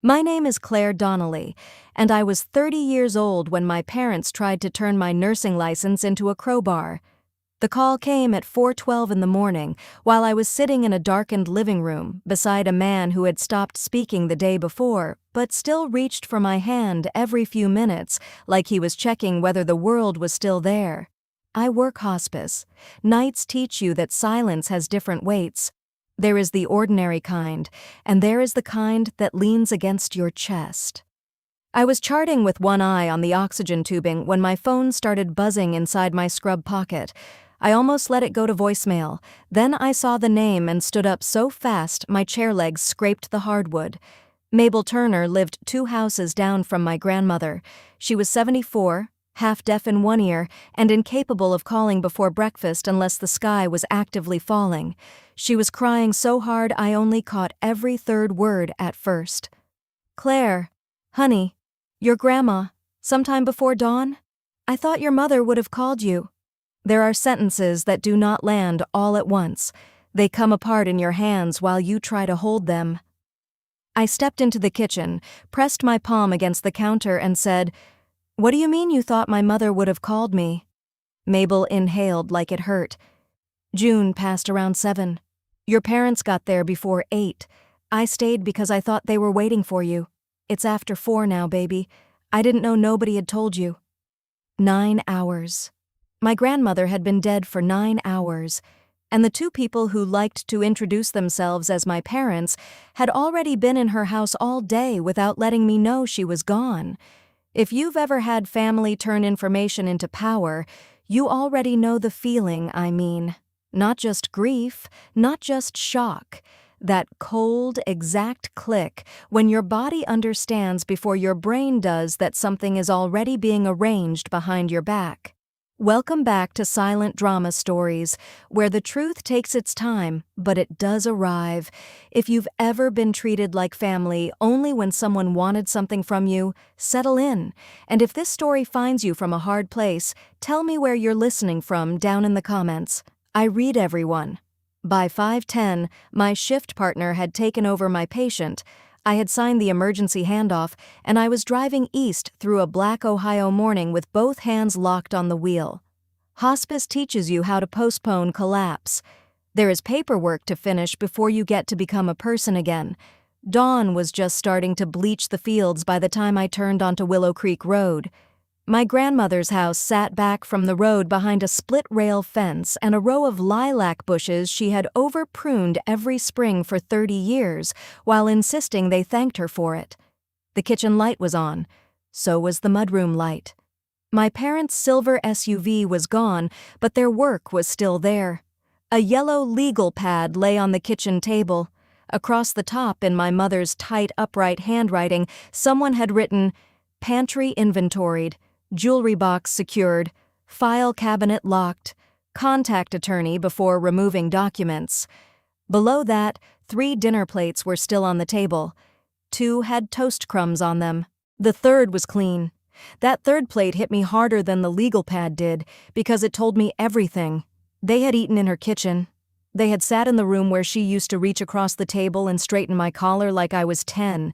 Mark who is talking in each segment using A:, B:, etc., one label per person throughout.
A: My name is Claire Donnelly, and I was 30 years old when my parents tried to turn my nursing license into a crowbar. The call came at 4:12 in the morning while I was sitting in a darkened living room beside a man who had stopped speaking the day before but still reached for my hand every few minutes like he was checking whether the world was still there. I work hospice. Nights teach you that silence has different weights. There is the ordinary kind, and there is the kind that leans against your chest. I was charting with one eye on the oxygen tubing when my phone started buzzing inside my scrub pocket. I almost let it go to voicemail. Then I saw the name and stood up so fast my chair legs scraped the hardwood. Mabel Turner lived 2 houses down from my grandmother. She was 74, half-deaf in one ear, and incapable of calling before breakfast unless the sky was actively falling. She was crying so hard I only caught every third word at first. "Claire, honey, your grandma, sometime before dawn? I thought your mother would have called you." There are sentences that do not land all at once. They come apart in your hands while you try to hold them. I stepped into the kitchen, pressed my palm against the counter and said, "What do you mean you thought my mother would have called me?" Mabel inhaled like it hurt. "June passed around 7. Your parents got there before 8. I stayed because I thought they were waiting for you. It's after 4 now, baby. I didn't know nobody had told you." 9 hours. My grandmother had been dead for 9 hours, and the 2 people who liked to introduce themselves as my parents had already been in her house all day without letting me know she was gone. If you've ever had family turn information into power, you already know the feeling I mean. Not just grief, not just shock. That cold, exact click when your body understands before your brain does that something is already being arranged behind your back. Welcome back to Silent Drama Stories, where the truth takes its time, but it does arrive. If you've ever been treated like family only when someone wanted something from you, settle in. And if this story finds you from a hard place, tell me where you're listening from down in the comments. I read everyone. By 5:10, my shift partner had taken over my patient. I had signed the emergency handoff, and I was driving east through a black Ohio morning with both hands locked on the wheel. Hospice teaches you how to postpone collapse. There is paperwork to finish before you get to become a person again. Dawn was just starting to bleach the fields by the time I turned onto Willow Creek Road. My grandmother's house sat back from the road behind a split-rail fence and a row of lilac bushes she had over-pruned every spring for 30 years, while insisting they thanked her for it. The kitchen light was on. So was the mudroom light. My parents' silver SUV was gone, but their work was still there. A yellow legal pad lay on the kitchen table. Across the top, in my mother's tight, upright handwriting, someone had written, "Pantry inventoried. Jewelry box secured, file cabinet locked, contact attorney before removing documents." Below that, 3 dinner plates were still on the table. 2 had toast crumbs on them. The 3rd was clean. That 3rd plate hit me harder than the legal pad did because it told me everything. They had eaten in her kitchen. They had sat in the room where she used to reach across the table and straighten my collar like I was 10.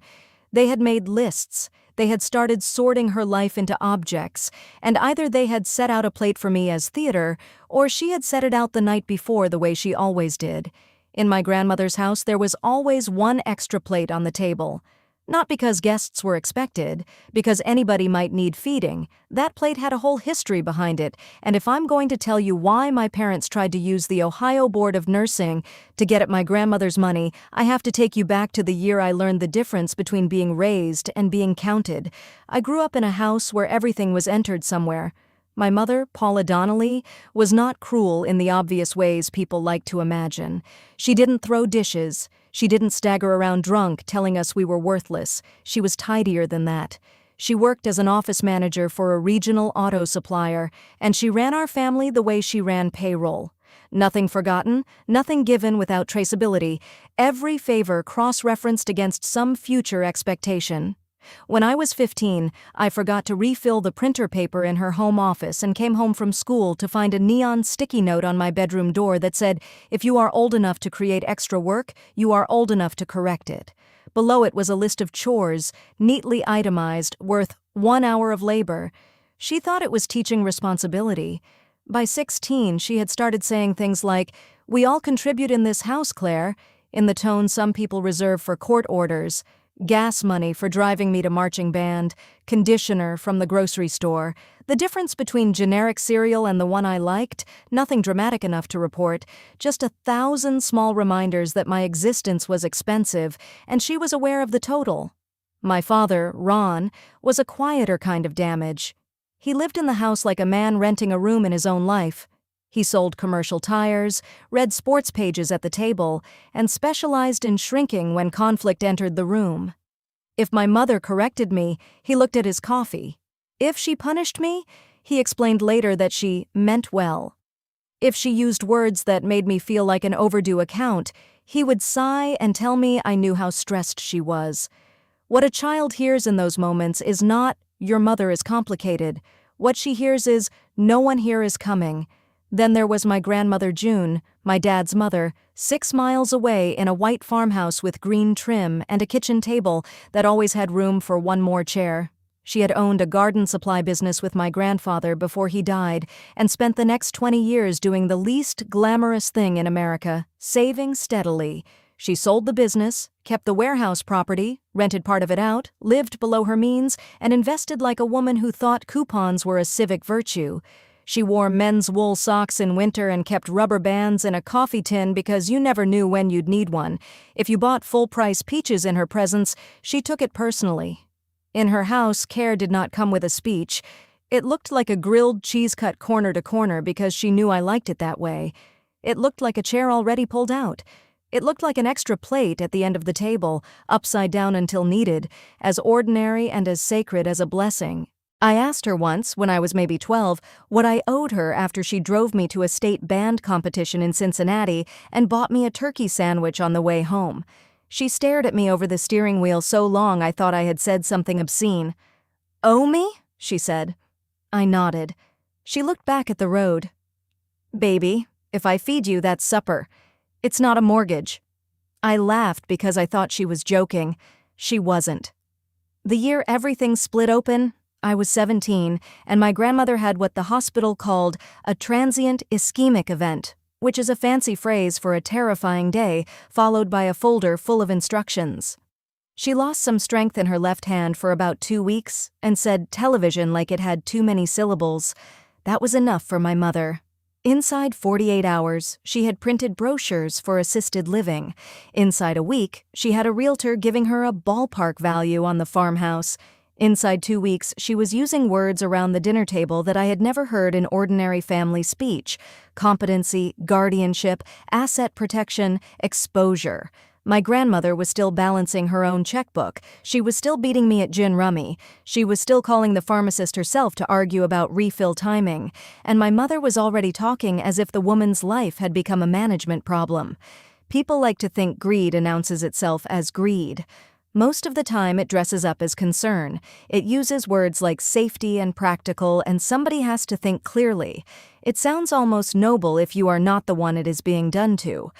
A: They had made lists. They had started sorting her life into objects, and either they had set out a plate for me as theater, or she had set it out the night before the way she always did. In my grandmother's house, there was always 1 extra plate on the table. Not because guests were expected, because anybody might need feeding. That plate had a whole history behind it, and if I'm going to tell you why my parents tried to use the Ohio Board of Nursing to get at my grandmother's money, I have to take you back to the year I learned the difference between being raised and being counted. I grew up in a house where everything was entered somewhere. My mother, Paula Donnelly, was not cruel in the obvious ways people like to imagine. She didn't throw dishes. She didn't stagger around drunk telling us we were worthless. She was tidier than that. She worked as an office manager for a regional auto supplier, and she ran our family the way she ran payroll. Nothing forgotten, nothing given without traceability, every favor cross-referenced against some future expectation. When I was 15, I forgot to refill the printer paper in her home office and came home from school to find a neon sticky note on my bedroom door that said, "If you are old enough to create extra work, you are old enough to correct it." Below it was a list of chores, neatly itemized, worth 1 hour of labor. She thought it was teaching responsibility. By 16, she had started saying things like, "We all contribute in this house, Claire," in the tone some people reserve for court orders, gas money for driving me to marching band, conditioner from the grocery store. The difference between generic cereal and the one I liked, nothing dramatic enough to report, just 1,000 small reminders that my existence was expensive, and she was aware of the total. My father, Ron, was a quieter kind of damage. He lived in the house like a man renting a room in his own life. He sold commercial tires, read sports pages at the table, and specialized in shrinking when conflict entered the room. If my mother corrected me, he looked at his coffee. If she punished me, he explained later that she meant well. If she used words that made me feel like an overdue account, he would sigh and tell me I knew how stressed she was. What a child hears in those moments is not, "Your mother is complicated." What she hears is, "No one here is coming." Then there was my grandmother June, my dad's mother, 6 miles away in a white farmhouse with green trim and a kitchen table that always had room for one more chair. She had owned a garden supply business with my grandfather before he died and spent the next 20 years doing the least glamorous thing in America, saving steadily. She sold the business, kept the warehouse property, rented part of it out, lived below her means, and invested like a woman who thought coupons were a civic virtue. She wore men's wool socks in winter and kept rubber bands in a coffee tin because you never knew when you'd need one. If you bought full-price peaches in her presence, she took it personally. In her house, care did not come with a speech. It looked like a grilled cheese cut corner to corner because she knew I liked it that way. It looked like a chair already pulled out. It looked like an extra plate at the end of the table, upside down until needed, as ordinary and as sacred as a blessing. I asked her once, when I was maybe 12, what I owed her after she drove me to a state band competition in Cincinnati and bought me a turkey sandwich on the way home. She stared at me over the steering wheel so long I thought I had said something obscene. "Owe me?" she said. I nodded. She looked back at the road. "Baby, if I feed you, that's supper. It's not a mortgage." I laughed because I thought she was joking. She wasn't. The year everything split open, I was 17, and my grandmother had what the hospital called a transient ischemic event, which is a fancy phrase for a terrifying day, followed by a folder full of instructions. She lost some strength in her left hand for about 2 weeks and said television like it had too many syllables. That was enough for my mother. Inside 48 hours, she had printed brochures for assisted living. Inside a week, she had a realtor giving her a ballpark value on the farmhouse. Inside 2 weeks, she was using words around the dinner table that I had never heard in ordinary family speech: competency, guardianship, asset protection, exposure. My grandmother was still balancing her own checkbook. She was still beating me at gin rummy. She was still calling the pharmacist herself to argue about refill timing. And my mother was already talking as if the woman's life had become a management problem. People like to think greed announces itself as greed. Most of the time it dresses up as concern. It uses words like safety and practical, and somebody has to think clearly. It sounds almost noble if you are not the one it is being done to.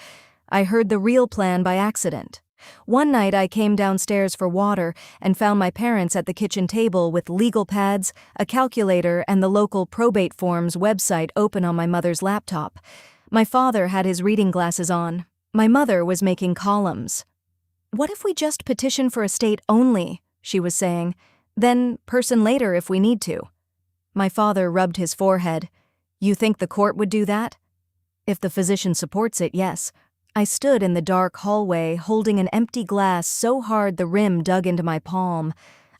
A: I heard the real plan by accident. One night I came downstairs for water and found my parents at the kitchen table with legal pads, a calculator, and the local probate forms website open on my mother's laptop. My father had his reading glasses on. My mother was making columns. "What if we just petition for estate only?" she was saying. "Then person later if we need to." My father rubbed his forehead. "You think the court would do that?" "If the physician supports it, yes." I stood in the dark hallway holding an empty glass so hard the rim dug into my palm.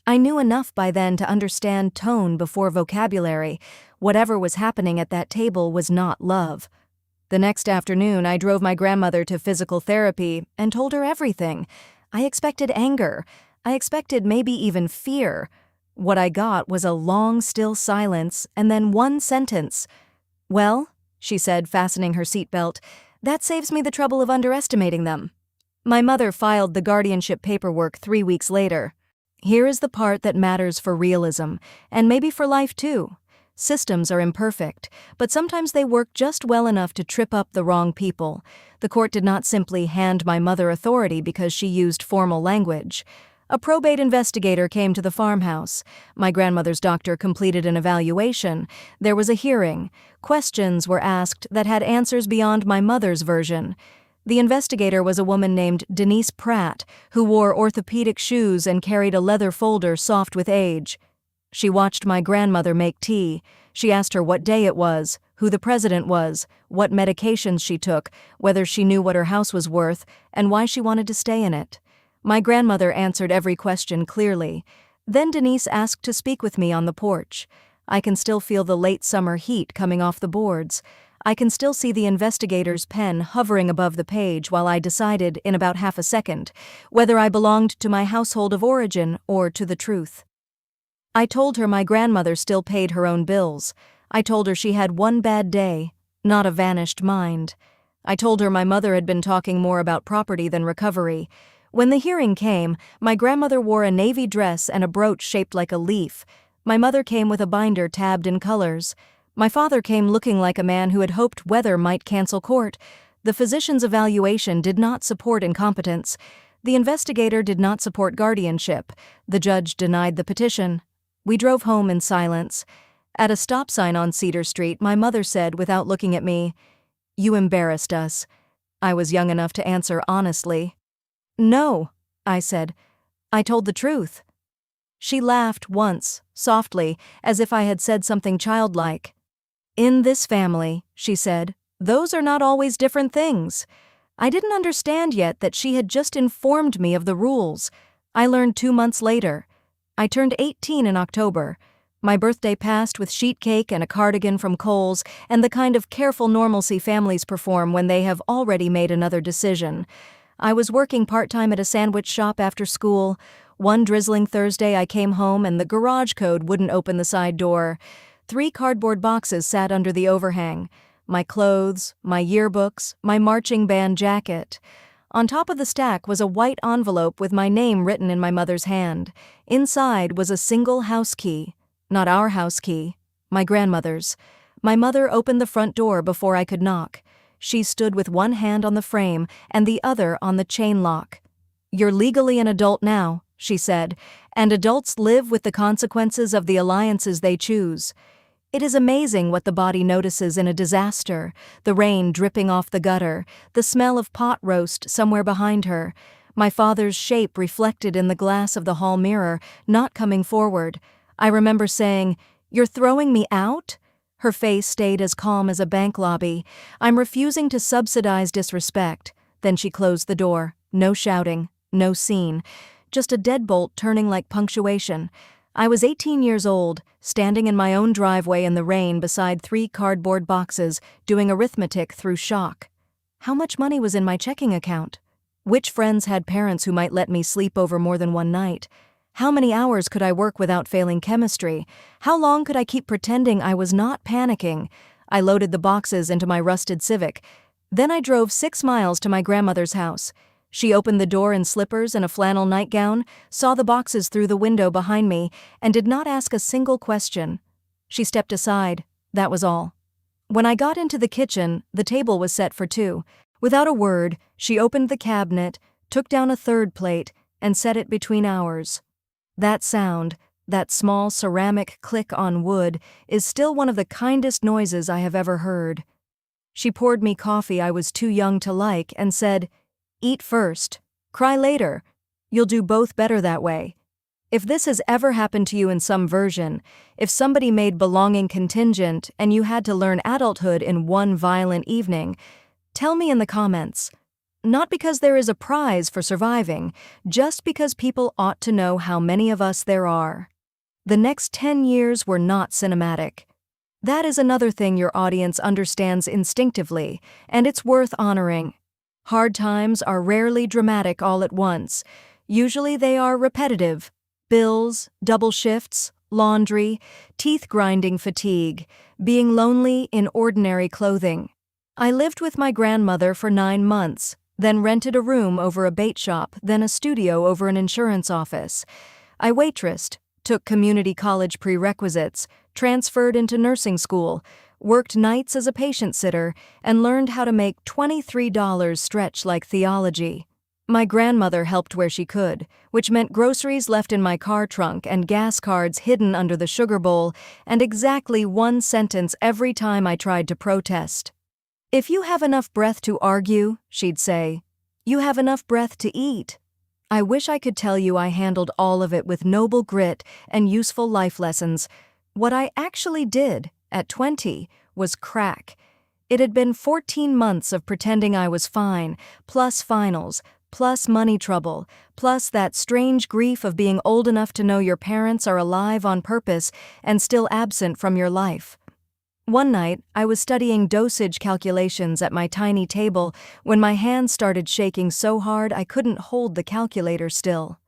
A: I knew enough by then to understand tone before vocabulary. Whatever was happening at that table was not love. The next afternoon, I drove my grandmother to physical therapy and told her everything. I expected anger. I expected maybe even fear. What I got was a long, still silence and then one sentence. "Well," she said, fastening her seatbelt, "that saves me the trouble of underestimating them." My mother filed the guardianship paperwork 3 weeks later. Here is the part that matters for realism, and maybe for life too. Systems are imperfect, but sometimes they work just well enough to trip up the wrong people. The court did not simply hand my mother authority because she used formal language. A probate investigator came to the farmhouse. My grandmother's doctor completed an evaluation. There was a hearing. Questions were asked that had answers beyond my mother's version. The investigator was a woman named Denise Pratt, who wore orthopedic shoes and carried a leather folder soft with age. She watched my grandmother make tea. She asked her what day it was, who the president was, what medications she took, whether she knew what her house was worth, and why she wanted to stay in it. My grandmother answered every question clearly. Then Denise asked to speak with me on the porch. I can still feel the late summer heat coming off the boards. I can still see the investigator's pen hovering above the page while I decided, in about half a second, whether I belonged to my household of origin or to the truth. I told her my grandmother still paid her own bills. I told her she had one bad day, not a vanished mind. I told her my mother had been talking more about property than recovery. When the hearing came, my grandmother wore a navy dress and a brooch shaped like a leaf. My mother came with a binder tabbed in colors. My father came looking like a man who had hoped weather might cancel court. The physician's evaluation did not support incompetence. The investigator did not support guardianship. The judge denied the petition. We drove home in silence. At a stop sign on Cedar Street, my mother said, without looking at me, "You embarrassed us." I was young enough to answer honestly. "No," I said. "I told the truth." She laughed once, softly, as if I had said something childlike. "In this family," she said, "those are not always different things." I didn't understand yet that she had just informed me of the rules. I learned 2 months later. I turned 18 in October. My birthday passed with sheet cake and a cardigan from Kohl's and the kind of careful normalcy families perform when they have already made another decision. I was working part-time at a sandwich shop after school. One drizzling Thursday I came home and the garage code wouldn't open the side door. 3 cardboard boxes sat under the overhang. My clothes, my yearbooks, my marching band jacket. On top of the stack was a white envelope with my name written in my mother's hand. Inside was a single house key. Not our house key, my grandmother's. My mother opened the front door before I could knock. She stood with one hand on the frame and the other on the chain lock. "You're legally an adult now," she said, "and adults live with the consequences of the alliances they choose." It is amazing what the body notices in a disaster: the rain dripping off the gutter, the smell of pot roast somewhere behind her, my father's shape reflected in the glass of the hall mirror, not coming forward. I remember saying, "You're throwing me out?" Her face stayed as calm as a bank lobby. "I'm refusing to subsidize disrespect." Then she closed the door. No shouting, no scene, just a deadbolt turning like punctuation. I was 18 years old, standing in my own driveway in the rain beside 3 cardboard boxes, doing arithmetic through shock. How much money was in my checking account? Which friends had parents who might let me sleep over more than one night? How many hours could I work without failing chemistry? How long could I keep pretending I was not panicking? I loaded the boxes into my rusted Civic. Then I drove 6 miles to my grandmother's house. She opened the door in slippers and a flannel nightgown, saw the boxes through the window behind me, and did not ask a single question. She stepped aside. That was all. When I got into the kitchen, the table was set for 2. Without a word, she opened the cabinet, took down a 3rd plate, and set it between ours. That sound, that small ceramic click on wood, is still one of the kindest noises I have ever heard. She poured me coffee I was too young to like and said, "Eat first, cry later. You'll do both better that way." If this has ever happened to you in some version, if somebody made belonging contingent and you had to learn adulthood in one violent evening, tell me in the comments. Not because there is a prize for surviving, just because people ought to know how many of us there are. The next 10 years were not cinematic. That is another thing your audience understands instinctively, and it's worth honoring. Hard times are rarely dramatic all at once. Usually they are repetitive. Bills, double shifts, laundry, teeth-grinding fatigue, being lonely in ordinary clothing. I lived with my grandmother for 9 months, then rented a room over a bait shop, then a studio over an insurance office. I waitressed, took community college prerequisites, transferred into nursing school, worked nights as a patient sitter, and learned how to make $23 stretch like theology. My grandmother helped where she could, which meant groceries left in my car trunk and gas cards hidden under the sugar bowl, and exactly one sentence every time I tried to protest. "If you have enough breath to argue," she'd say, "you have enough breath to eat." I wish I could tell you I handled all of it with noble grit and useful life lessons. What I actually did, at 20, was crack. It had been 14 months of pretending I was fine, plus finals, plus money trouble, plus that strange grief of being old enough to know your parents are alive on purpose and still absent from your life. One night, I was studying dosage calculations at my tiny table when my hands started shaking so hard I couldn't hold the calculator still.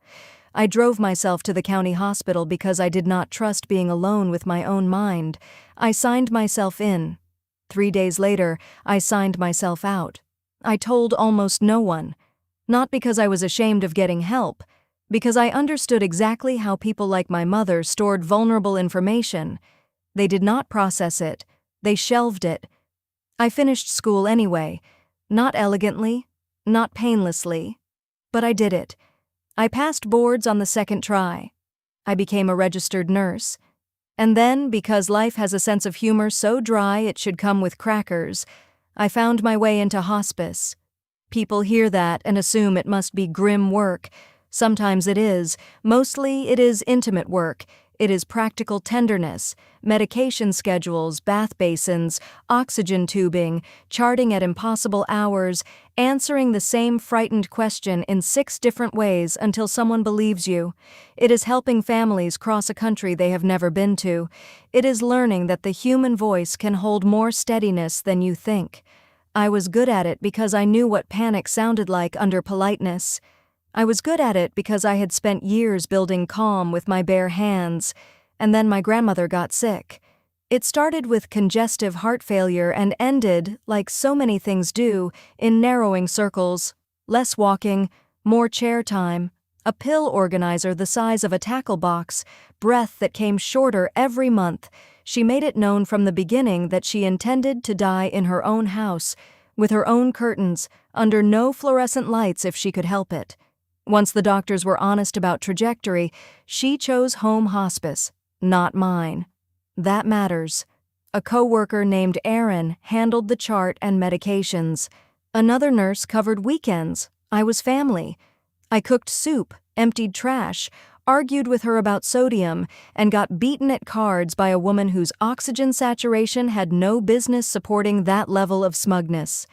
A: I drove myself to the county hospital because I did not trust being alone with my own mind. I signed myself in. 3 days later, I signed myself out. I told almost no one. Not because I was ashamed of getting help, because I understood exactly how people like my mother stored vulnerable information. They did not process it. They shelved it. I finished school anyway. Not elegantly, not painlessly. But I did it. I passed boards on the second try. I became a registered nurse. And then, because life has a sense of humor so dry it should come with crackers, I found my way into hospice. People hear that and assume it must be grim work. Sometimes it is. Mostly it is intimate work. It is practical tenderness, medication schedules, bath basins, oxygen tubing, charting at impossible hours, answering the same frightened question in 6 different ways until someone believes you. It is helping families cross a country they have never been to. It is learning that the human voice can hold more steadiness than you think. I was good at it because I knew what panic sounded like under politeness. I was good at it because I had spent years building calm with my bare hands, and then my grandmother got sick. It started with congestive heart failure and ended, like so many things do, in narrowing circles, less walking, more chair time, a pill organizer the size of a tackle box, breath that came shorter every month. She made it known from the beginning that she intended to die in her own house, with her own curtains, under no fluorescent lights if she could help it. Once the doctors were honest about trajectory, she chose home hospice, not mine. That matters. A coworker named Erin handled the chart and medications. Another nurse covered weekends. I was family. I cooked soup, emptied trash, argued with her about sodium, and got beaten at cards by a woman whose oxygen saturation had no business supporting that level of smugness.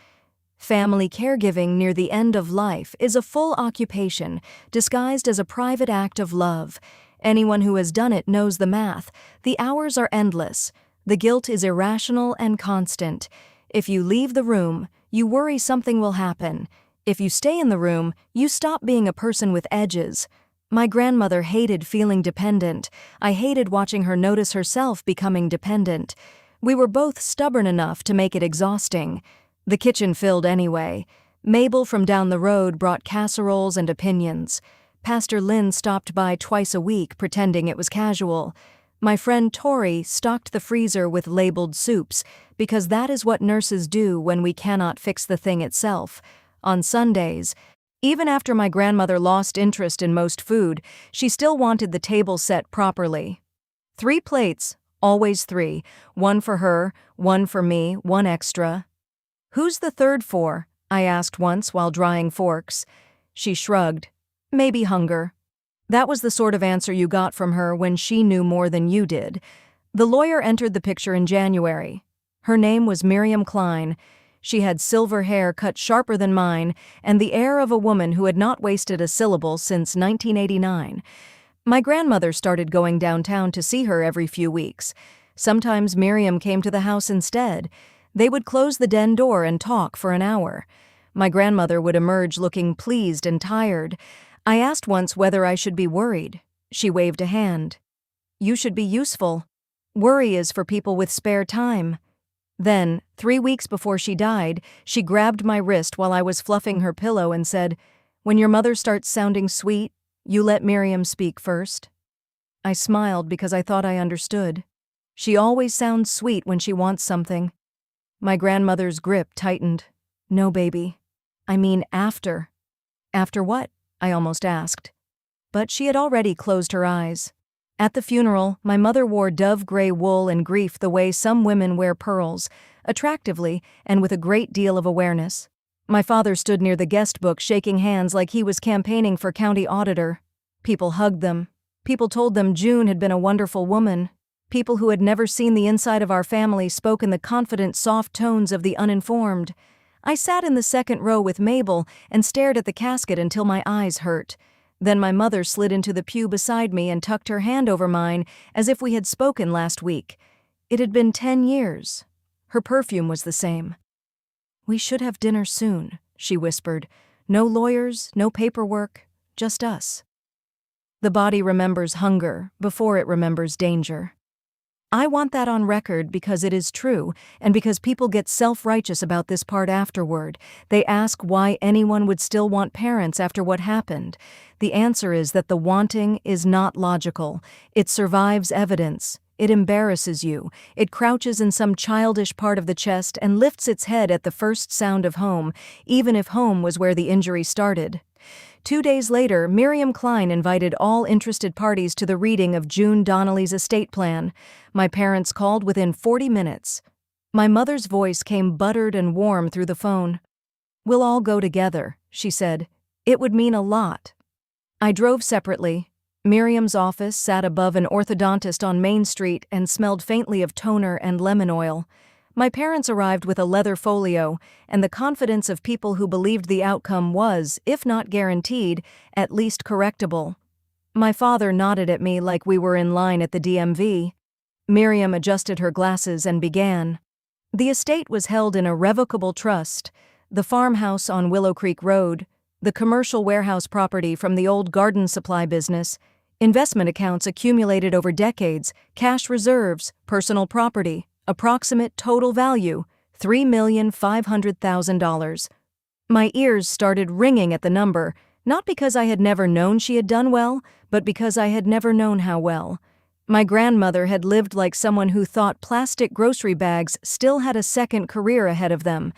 A: Family caregiving near the end of life is a full occupation, disguised as a private act of love. Anyone who has done it knows the math. The hours are endless. The guilt is irrational and constant. If you leave the room, you worry something will happen. If you stay in the room, you stop being a person with edges. My grandmother hated feeling dependent. I hated watching her notice herself becoming dependent. We were both stubborn enough to make it exhausting. The kitchen filled anyway. Mabel from down the road brought casseroles and opinions. Pastor Lynn stopped by twice a week pretending it was casual. My friend Tori stocked the freezer with labeled soups, because that is what nurses do when we cannot fix the thing itself. On Sundays, even after my grandmother lost interest in most food, she still wanted the table set properly. 3 plates, always 3, 1 for her, 1 for me, 1 extra. "Who's the third for?" I asked once while drying forks. She shrugged. "Maybe hunger." That was the sort of answer you got from her when she knew more than you did. The lawyer entered the picture in January. Her name was Miriam Klein. She had silver hair cut sharper than mine and the air of a woman who had not wasted a syllable since 1989. My grandmother started going downtown to see her every few weeks. Sometimes Miriam came to the house instead. They would close the den door and talk for an hour. My grandmother would emerge looking pleased and tired. I asked once whether I should be worried. She waved a hand. "You should be useful. Worry is for people with spare time." Then, 3 weeks before she died, she grabbed my wrist while I was fluffing her pillow and said, "When your mother starts sounding sweet, you let Miriam speak first." I smiled because I thought I understood. She always sounds sweet when she wants something. My grandmother's grip tightened. No, baby. I mean after. After what? I almost asked. But she had already closed her eyes. At the funeral, my mother wore dove-gray wool in grief the way some women wear pearls, attractively and with a great deal of awareness. My father stood near the guest book shaking hands like he was campaigning for county auditor. People hugged them. People told them June had been a wonderful woman. People who had never seen the inside of our family spoke in the confident, soft tones of the uninformed. I sat in the second row with Mabel and stared at the casket until my eyes hurt. Then my mother slid into the pew beside me and tucked her hand over mine as if we had spoken last week. It had been 10 years. Her perfume was the same. "We should have dinner soon," she whispered. "No lawyers, no paperwork, just us." The body remembers hunger before it remembers danger. I want that on record because it is true, and because people get self-righteous about this part afterward. They ask why anyone would still want parents after what happened. The answer is that the wanting is not logical. It survives evidence. It embarrasses you. It crouches in some childish part of the chest and lifts its head at the first sound of home, even if home was where the injury started. 2 days later, Miriam Klein invited all interested parties to the reading of June Donnelly's estate plan. My parents called within 40 minutes. My mother's voice came buttered and warm through the phone. "We'll all go together," she said. "It would mean a lot." I drove separately. Miriam's office sat above an orthodontist on Main Street and smelled faintly of toner and lemon oil. My parents arrived with a leather folio, and the confidence of people who believed the outcome was, if not guaranteed, at least correctable. My father nodded at me like we were in line at the DMV. Miriam adjusted her glasses and began. The estate was held in a revocable trust, the farmhouse on Willow Creek Road, the commercial warehouse property from the old garden supply business, investment accounts accumulated over decades, cash reserves, personal property. Approximate total value, $3,500,000. My ears started ringing at the number, not because I had never known she had done well, but because I had never known how well. My grandmother had lived like someone who thought plastic grocery bags still had a second career ahead of them.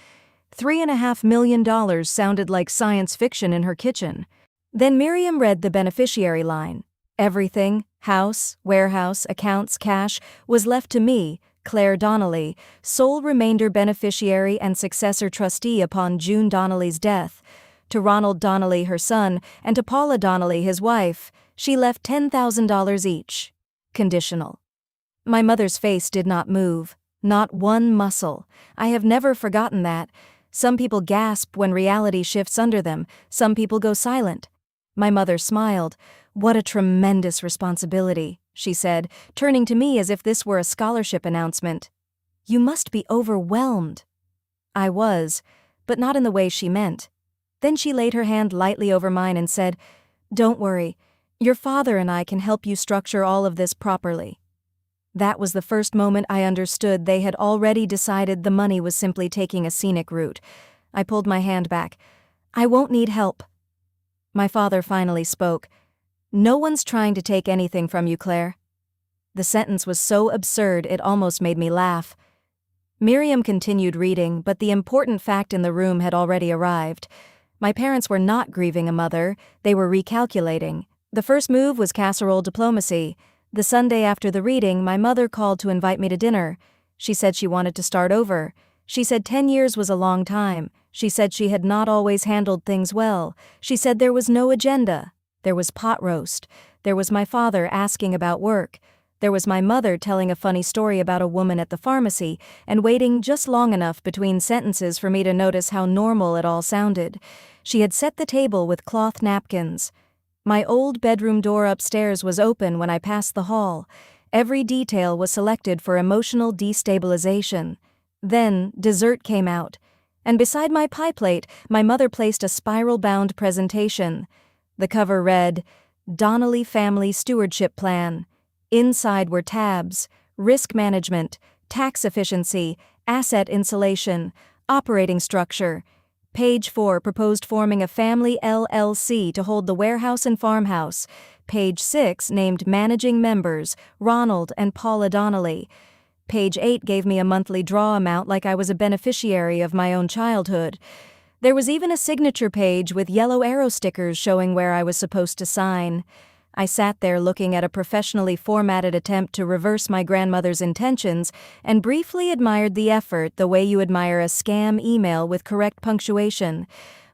A: $3.5 million sounded like science fiction in her kitchen. Then Miriam read the beneficiary line. Everything, house, warehouse, accounts, cash, was left to me, Claire Donnelly, sole remainder beneficiary and successor trustee upon June Donnelly's death. To Ronald Donnelly, her son, and to Paula Donnelly, his wife, she left $10,000 each. Conditional. My mother's face did not move, not one muscle. I have never forgotten that. Some people gasp when reality shifts under them. Some people go silent. My mother smiled. "What a tremendous responsibility," she said, turning to me as if this were a scholarship announcement. "You must be overwhelmed." I was, but not in the way she meant. Then she laid her hand lightly over mine and said, "Don't worry. Your father and I can help you structure all of this properly." That was the first moment I understood they had already decided the money was simply taking a scenic route. I pulled my hand back. "I won't need help." My father finally spoke. "No one's trying to take anything from you, Claire." The sentence was so absurd it almost made me laugh. Miriam continued reading, but the important fact in the room had already arrived. My parents were not grieving a mother, they were recalculating. The first move was casserole diplomacy. The Sunday after the reading, my mother called to invite me to dinner. She said she wanted to start over. She said 10 years was a long time. She said she had not always handled things well. She said there was no agenda. There was pot roast. There was my father asking about work. There was my mother telling a funny story about a woman at the pharmacy and waiting just long enough between sentences for me to notice how normal it all sounded. She had set the table with cloth napkins. My old bedroom door upstairs was open when I passed the hall. Every detail was selected for emotional destabilization. Then dessert came out. And beside my pie plate, my mother placed a spiral-bound presentation. The cover read, "Donnelly Family Stewardship Plan." Inside were tabs, risk management, tax efficiency, asset insulation, operating structure. Page 4 proposed forming a family LLC to hold the warehouse and farmhouse. Page 6 named Managing Members, Ronald and Paula Donnelly. Page 8 gave me a monthly draw amount like I was a beneficiary of my own childhood. There was even a signature page with yellow arrow stickers showing where I was supposed to sign. I sat there looking at a professionally formatted attempt to reverse my grandmother's intentions and briefly admired the effort the way you admire a scam email with correct punctuation.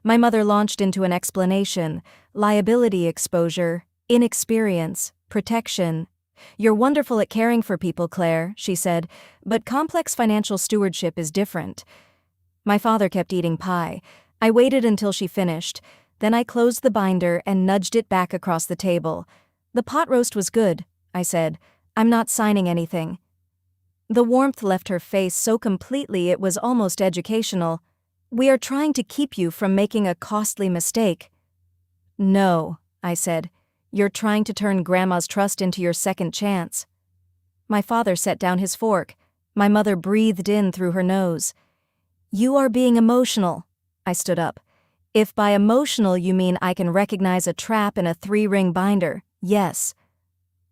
A: My mother launched into an explanation: liability exposure, inexperience, protection. "You're wonderful at caring for people, Claire," she said, "but complex financial stewardship is different." My father kept eating pie. I waited until she finished. Then I closed the binder and nudged it back across the table. "The pot roast was good," I said. "I'm not signing anything." The warmth left her face so completely it was almost educational. "We are trying to keep you from making a costly mistake." "No," I said. "You're trying to turn Grandma's trust into your second chance." My father set down his fork. My mother breathed in through her nose. "You are being emotional." I stood up. "If by emotional you mean I can recognize a trap in a 3-ring binder, yes."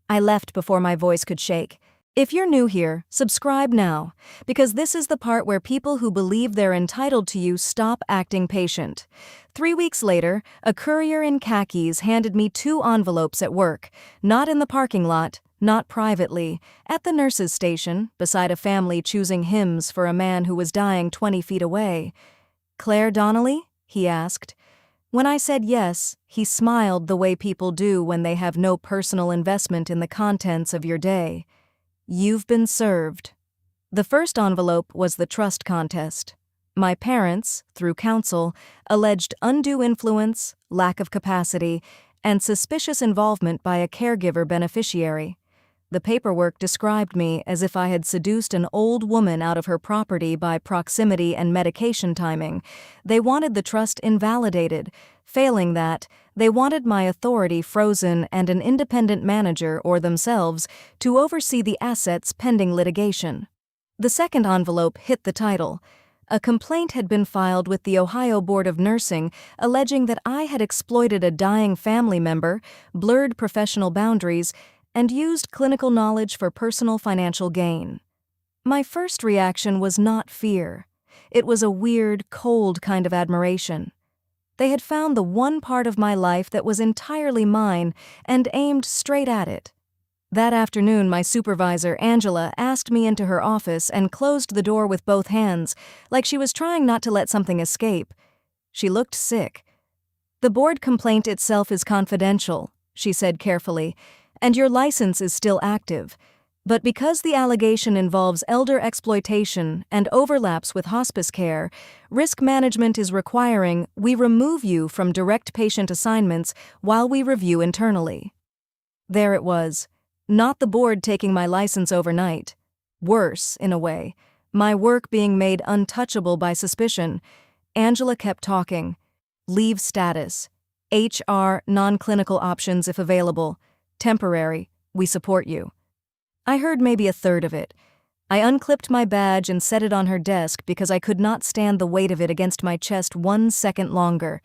A: I left before my voice could shake. If you're new here, subscribe now, because this is the part where people who believe they're entitled to you stop acting patient. 3 weeks later, a courier in khakis handed me 2 envelopes at work, not in the parking lot, not privately, at the nurse's station, beside a family choosing hymns for a man who was dying 20 feet away. "Claire Donnelly?" he asked. When I said yes, he smiled the way people do when they have no personal investment in the contents of your day. "You've been served." The first envelope was the trust contest. My parents, through counsel, alleged undue influence, lack of capacity, and suspicious involvement by a caregiver beneficiary. The paperwork described me as if I had seduced an old woman out of her property by proximity and medication timing. They wanted the trust invalidated. Failing that, they wanted my authority frozen and an independent manager or themselves to oversee the assets pending litigation. The second envelope hit the title. A complaint had been filed with the Ohio Board of Nursing alleging that I had exploited a dying family member, blurred professional boundaries, and used clinical knowledge for personal financial gain. My first reaction was not fear. It was a weird, cold kind of admiration. They had found the one part of my life that was entirely mine and aimed straight at it. That afternoon, my supervisor, Angela, asked me into her office and closed the door with both hands, like she was trying not to let something escape. She looked sick. "The board complaint itself is confidential," she said carefully, "and your license is still active. But because the allegation involves elder exploitation and overlaps with hospice care, risk management is requiring we remove you from direct patient assignments while we review internally." There it was. Not the board taking my license overnight. Worse, in a way, my work being made untouchable by suspicion. Angela kept talking. "Leave status. HR, non-clinical options if available. Temporary. We support you." I heard maybe a third of it. I unclipped my badge and set it on her desk because I could not stand the weight of it against my chest 1 second longer.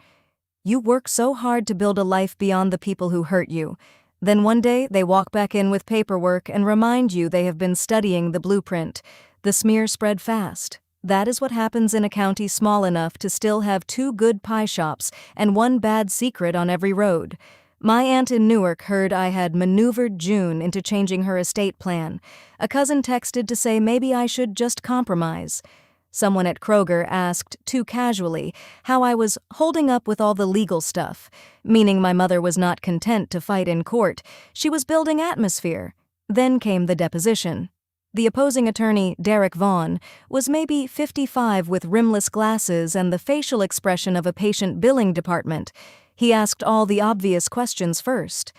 A: You work so hard to build a life beyond the people who hurt you. Then one day they walk back in with paperwork and remind you they have been studying the blueprint. The smear spread fast. That is what happens in a county small enough to still have 2 good pie shops and 1 bad secret on every road. My aunt in Newark heard I had maneuvered June into changing her estate plan. A cousin texted to say maybe I should just compromise. Someone at Kroger asked, too casually, how I was holding up with all the legal stuff, meaning my mother was not content to fight in court. She was building atmosphere. Then came the deposition. The opposing attorney, Derek Vaughn, was maybe 55 with rimless glasses and the facial expression of a patient billing department. He asked all the obvious questions first.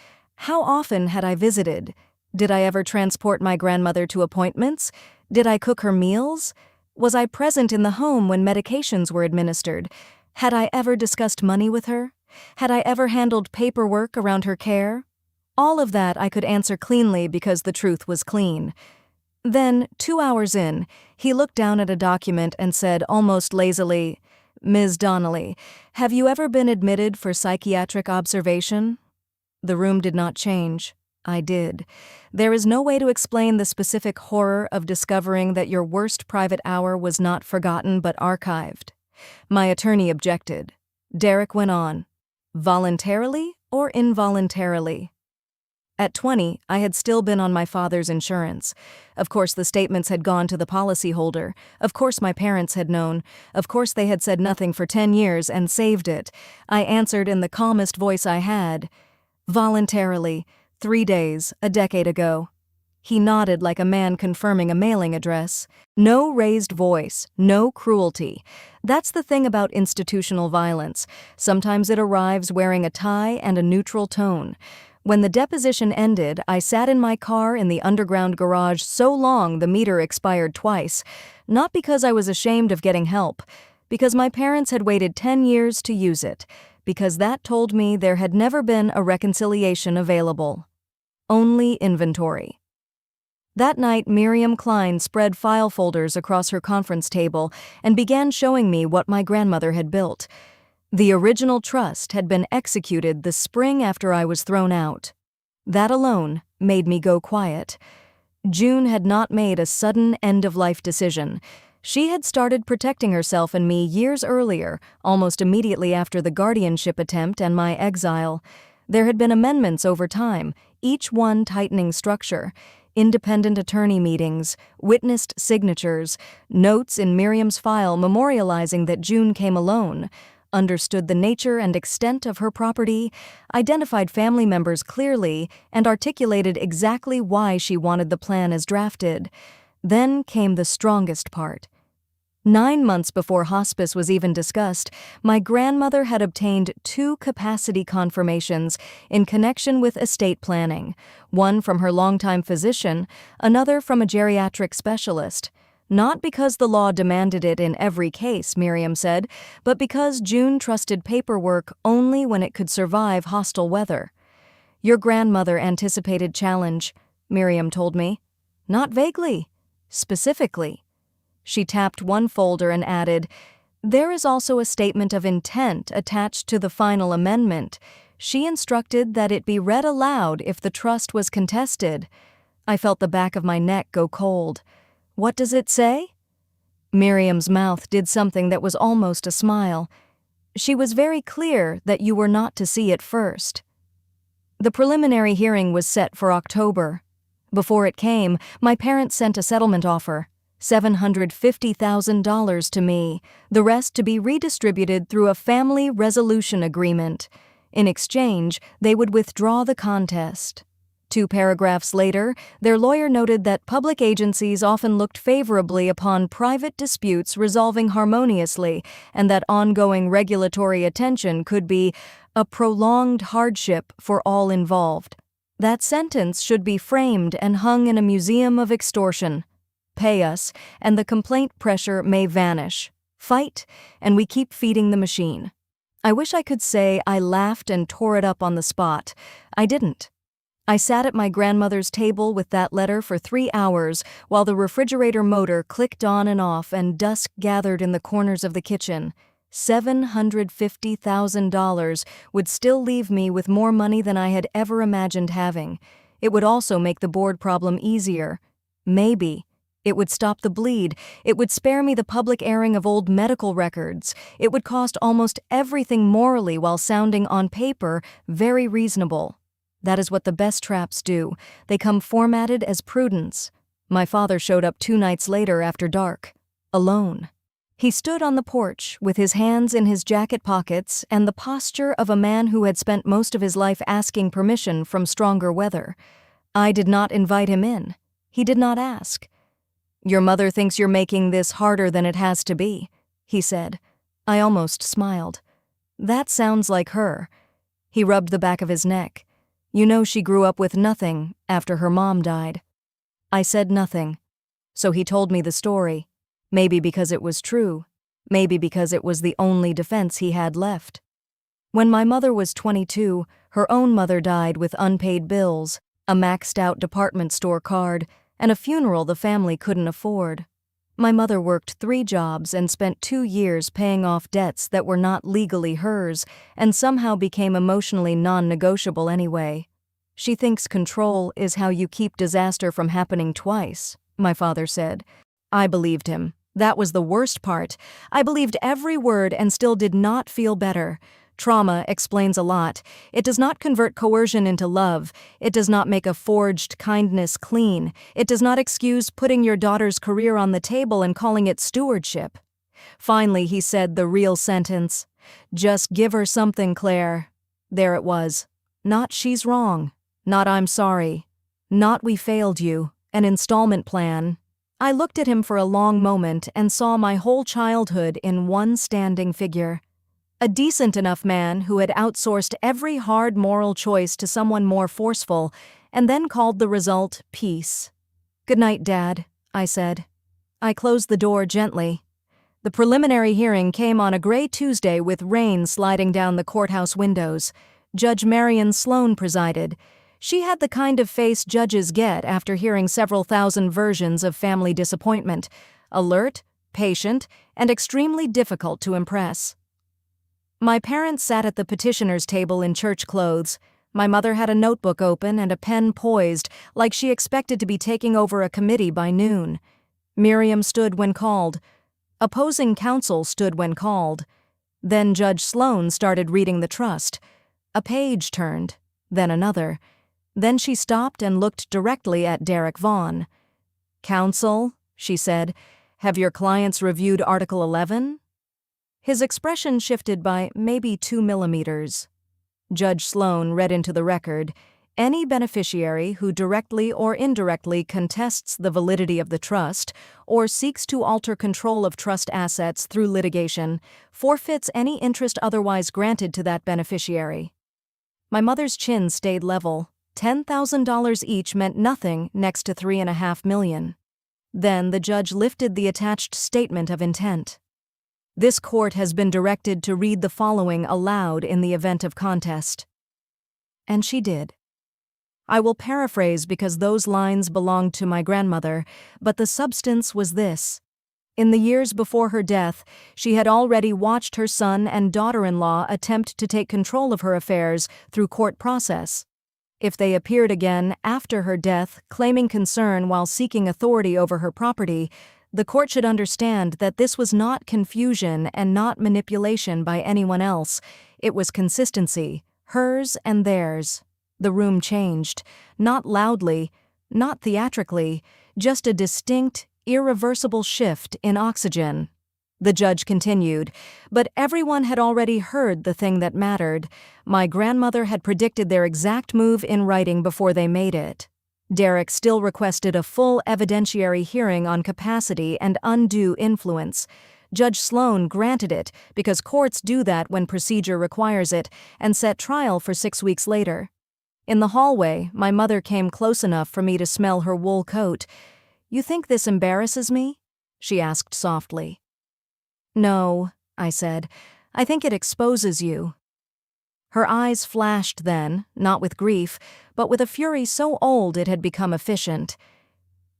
A: How often had I visited? Did I ever transport my grandmother to appointments? Did I cook her meals? Was I present in the home when medications were administered? Had I ever discussed money with her? Had I ever handled paperwork around her care? All of that I could answer cleanly because the truth was clean. Then, 2 hours in, he looked down at a document and said almost lazily, "Ms. Donnelly, have you ever been admitted for psychiatric observation?" The room did not change. I did. There is no way to explain the specific horror of discovering that your worst private hour was not forgotten but archived. My attorney objected. Derek went on. Voluntarily or involuntarily? At 20, I had still been on my father's insurance. Of course, the statements had gone to the policyholder. Of course, my parents had known. Of course, they had said nothing for 10 years and saved it. I answered in the calmest voice I had. Voluntarily, 3 days, a decade ago. He nodded like a man confirming a mailing address. No raised voice, no cruelty. That's the thing about institutional violence. Sometimes it arrives wearing a tie and a neutral tone. When the deposition ended, I sat in my car in the underground garage so long the meter expired twice. Not because I was ashamed of getting help, because my parents had waited 10 years to use it, because that told me there had never been a reconciliation available. Only inventory. That night, Miriam Klein spread file folders across her conference table and began showing me what my grandmother had built. The original trust had been executed the spring after I was thrown out. That alone made me go quiet. June had not made a sudden end-of-life decision. She had started protecting herself and me years earlier, almost immediately after the guardianship attempt and my exile. There had been amendments over time, each one tightening structure. Independent attorney meetings, witnessed signatures, notes in Miriam's file memorializing that June came alone, understood the nature and extent of her property, identified family members clearly, and articulated exactly why she wanted the plan as drafted. Then came the strongest part. 9 months before hospice was even discussed, my grandmother had obtained 2 capacity confirmations in connection with estate planning, one from her longtime physician, another from a geriatric specialist. Not because the law demanded it in every case, Miriam said, but because June trusted paperwork only when it could survive hostile weather. Your grandmother anticipated challenge, Miriam told me. Not vaguely, specifically. She tapped one folder and added, "There is also a statement of intent attached to the final amendment. She instructed that it be read aloud if the trust was contested." I felt the back of my neck go cold. What does it say? Miriam's mouth did something that was almost a smile. She was very clear that you were not to see it first. The preliminary hearing was set for October. Before it came, my parents sent a settlement offer, $750,000 to me, the rest to be redistributed through a family resolution agreement. In exchange, they would withdraw the contest. 2 paragraphs later, their lawyer noted that public agencies often looked favorably upon private disputes resolving harmoniously and that ongoing regulatory attention could be a prolonged hardship for all involved. That sentence should be framed and hung in a museum of extortion. Pay us, and the complaint pressure may vanish. Fight, and we keep feeding the machine. I wish I could say I laughed and tore it up on the spot. I didn't. I sat at my grandmother's table with that letter for 3 hours while the refrigerator motor clicked on and off and dusk gathered in the corners of the kitchen. $750,000 would still leave me with more money than I had ever imagined having. It would also make the board problem easier. Maybe. It would stop the bleed. It would spare me the public airing of old medical records. It would cost almost everything morally while sounding on paper very reasonable. That is what the best traps do. They come formatted as prudence. My father showed up 2 nights later after dark, alone. He stood on the porch with his hands in his jacket pockets and the posture of a man who had spent most of his life asking permission from stronger weather. I did not invite him in. He did not ask. "Your mother thinks you're making this harder than it has to be," he said. I almost smiled. "That sounds like her." He rubbed the back of his neck. "You know she grew up with nothing after her mom died." I said nothing. So he told me the story. Maybe because it was true. Maybe because it was the only defense he had left. When my mother was 22, her own mother died with unpaid bills, a maxed-out department store card, and a funeral the family couldn't afford. My mother worked 3 jobs and spent 2 years paying off debts that were not legally hers and somehow became emotionally non-negotiable anyway. She thinks control is how you keep disaster from happening twice, my father said. I believed him. That was the worst part. I believed every word and still did not feel better. Trauma explains a lot. It does not convert coercion into love. It does not make a forged kindness clean. It does not excuse putting your daughter's career on the table and calling it stewardship. Finally, he said the real sentence. Just give her something, Claire. There it was. Not she's wrong. Not I'm sorry. Not we failed you. An installment plan. I looked at him for a long moment and saw my whole childhood in one standing figure. A decent enough man who had outsourced every hard moral choice to someone more forceful and then called the result peace. Good night, Dad, I said. I closed the door gently. The preliminary hearing came on a gray Tuesday with rain sliding down the courthouse windows. Judge Marion Sloan presided. She had the kind of face judges get after hearing several thousand versions of family disappointment, alert, patient, and extremely difficult to impress. My parents sat at the petitioner's table in church clothes. My mother had a notebook open and a pen poised, like she expected to be taking over a committee by noon. Miriam stood when called. Opposing counsel stood when called. Then Judge Sloan started reading the trust. A page turned, then another. Then she stopped and looked directly at Derek Vaughn. "Counsel," she said, "have your clients reviewed Article 11? His expression shifted by maybe 2 millimeters. Judge Sloan read into the record, "Any beneficiary who directly or indirectly contests the validity of the trust or seeks to alter control of trust assets through litigation forfeits any interest otherwise granted to that beneficiary." My mother's chin stayed level. $10,000 each meant nothing next to $3.5 million. Then the judge lifted the attached statement of intent. This court has been directed to read the following aloud in the event of contest. And she did. I will paraphrase because those lines belonged to my grandmother, but the substance was this. In the years before her death, she had already watched her son and daughter-in-law attempt to take control of her affairs through court process. If they appeared again after her death, claiming concern while seeking authority over her property, the court should understand that this was not confusion and not manipulation by anyone else. It was consistency, hers and theirs. The room changed, not loudly, not theatrically, just a distinct, irreversible shift in oxygen. The judge continued, but everyone had already heard the thing that mattered. My grandmother had predicted their exact move in writing before they made it. Derek still requested a full evidentiary hearing on capacity and undue influence. Judge Sloan granted it because courts do that when procedure requires it and set trial for 6 weeks later. In the hallway, my mother came close enough for me to smell her wool coat. "You think this embarrasses me?" she asked softly. "No," I said. "I think it exposes you." Her eyes flashed then, not with grief, but with a fury so old it had become efficient.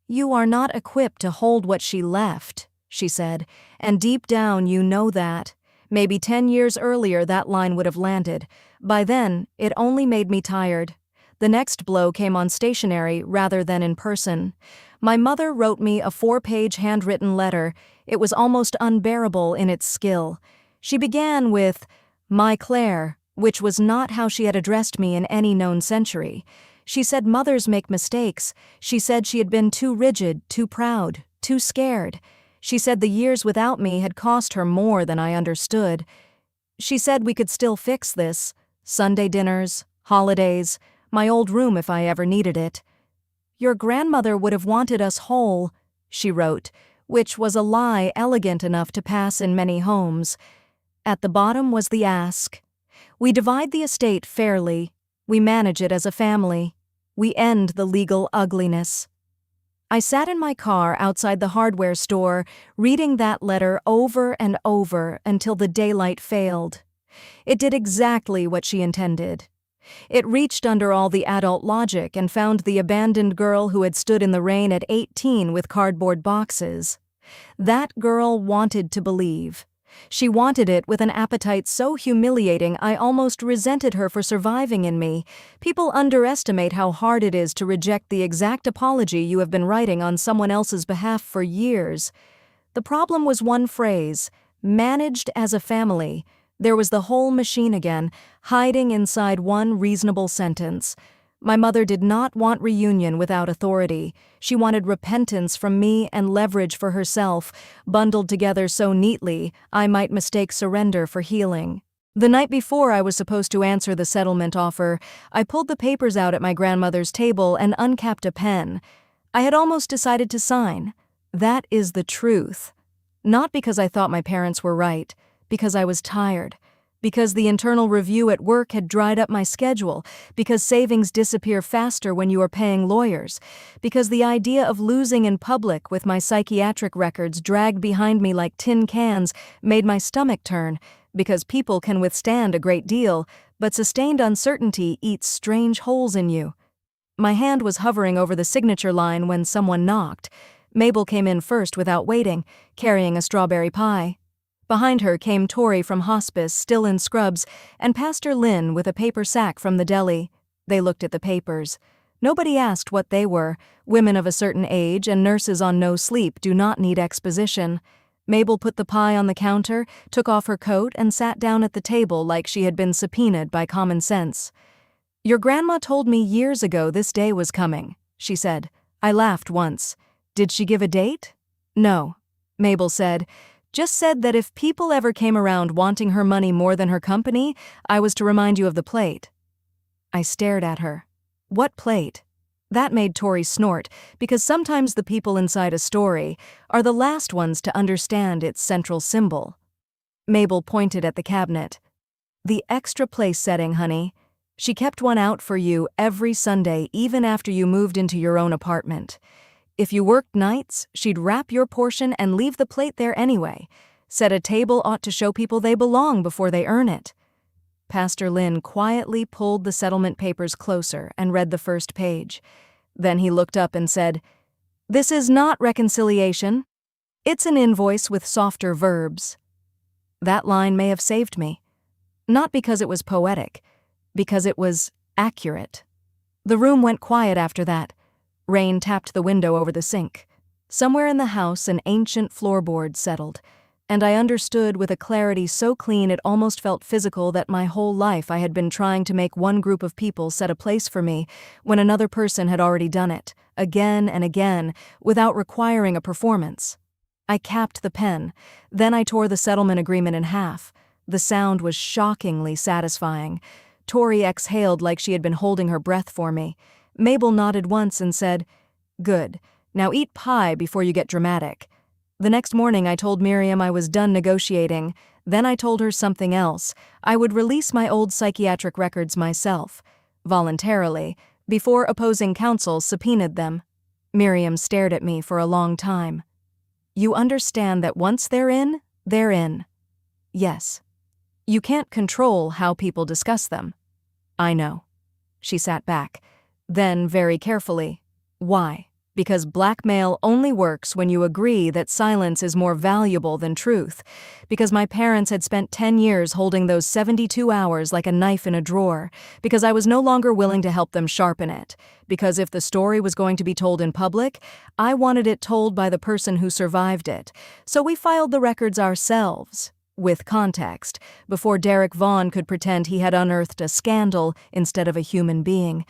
A: "You are not equipped to hold what she left," she said, "and deep down you know that. Maybe 10 years earlier that line would have landed. By then, it only made me tired. The next blow came on stationery rather than in person. My mother wrote me a 4-page handwritten letter. It was almost unbearable in its skill. She began with, 'My Claire,' which was not how she had addressed me in any known century. She said mothers make mistakes. She said she had been too rigid, too proud, too scared. She said the years without me had cost her more than I understood. She said we could still fix this. Sunday dinners, holidays, my old room if I ever needed it. Your grandmother would have wanted us whole," she wrote, which was a lie elegant enough to pass in many homes. At the bottom was the ask. We divide the estate fairly. We manage it as a family. We end the legal ugliness. I sat in my car outside the hardware store, reading that letter over and over until the daylight failed. It did exactly what she intended. It reached under all the adult logic and found the abandoned girl who had stood in the rain at 18 with cardboard boxes. That girl wanted to believe. She wanted it with an appetite so humiliating I almost resented her for surviving in me. People underestimate how hard it is to reject the exact apology you have been writing on someone else's behalf for years. The problem was one phrase, managed as a family. There was the whole machine again, hiding inside one reasonable sentence. My mother did not want reunion without authority. She wanted repentance from me and leverage for herself, bundled together so neatly I might mistake surrender for healing. The night before I was supposed to answer the settlement offer, I pulled the papers out at my grandmother's table and uncapped a pen. I had almost decided to sign. That is the truth. Not because I thought my parents were right, because I was tired. Because the internal review at work had dried up my schedule, because savings disappear faster when you are paying lawyers, because the idea of losing in public with my psychiatric records dragged behind me like tin cans made my stomach turn, because people can withstand a great deal, but sustained uncertainty eats strange holes in you. My hand was hovering over the signature line when someone knocked. Mabel came in first without waiting, carrying a strawberry pie. Behind her came Tori from hospice, still in scrubs, and Pastor Lynn with a paper sack from the deli. They looked at the papers. Nobody asked what they were. Women of a certain age and nurses on no sleep do not need exposition. Mabel put the pie on the counter, took off her coat, and sat down at the table like she had been subpoenaed by common sense. "Your grandma told me years ago this day was coming," she said. I laughed once. "Did she give a date?" "No," Mabel said. "Just said that if people ever came around wanting her money more than her company, I was to remind you of the plate." I stared at her. What plate? That made Tori snort, because sometimes the people inside a story are the last ones to understand its central symbol. Mabel pointed at the cabinet. "The extra place setting, honey. She kept one out for you every Sunday, even after you moved into your own apartment. If you worked nights, she'd wrap your portion and leave the plate there anyway. Said a table ought to show people they belong before they earn it." Pastor Lynn quietly pulled the settlement papers closer and read the first page. Then he looked up and said, "This is not reconciliation. It's an invoice with softer verbs." That line may have saved me. Not because it was poetic, because it was accurate. The room went quiet after that. Rain tapped the window over the sink. Somewhere in the house an ancient floorboard settled, and I understood with a clarity so clean it almost felt physical that my whole life I had been trying to make one group of people set a place for me when another person had already done it, again and again, without requiring a performance. I capped the pen. Then I tore the settlement agreement in half. The sound was shockingly satisfying. Tori exhaled like she had been holding her breath for me. Mabel nodded once and said, "Good. Now eat pie before you get dramatic." The next morning I told Miriam I was done negotiating. Then I told her something else. I would release my old psychiatric records myself, voluntarily, before opposing counsel subpoenaed them. Miriam stared at me for a long time. "You understand that once they're in, they're in." "Yes." "You can't control how people discuss them." "I know." She sat back. Then, very carefully, "Why?" "Because blackmail only works when you agree that silence is more valuable than truth. Because my parents had spent 10 years holding those 72 hours like a knife in a drawer. Because I was no longer willing to help them sharpen it. Because if the story was going to be told in public, I wanted it told by the person who survived it. So we filed the records ourselves, with context, before Derek Vaughn could pretend he had unearthed a scandal instead of a human being.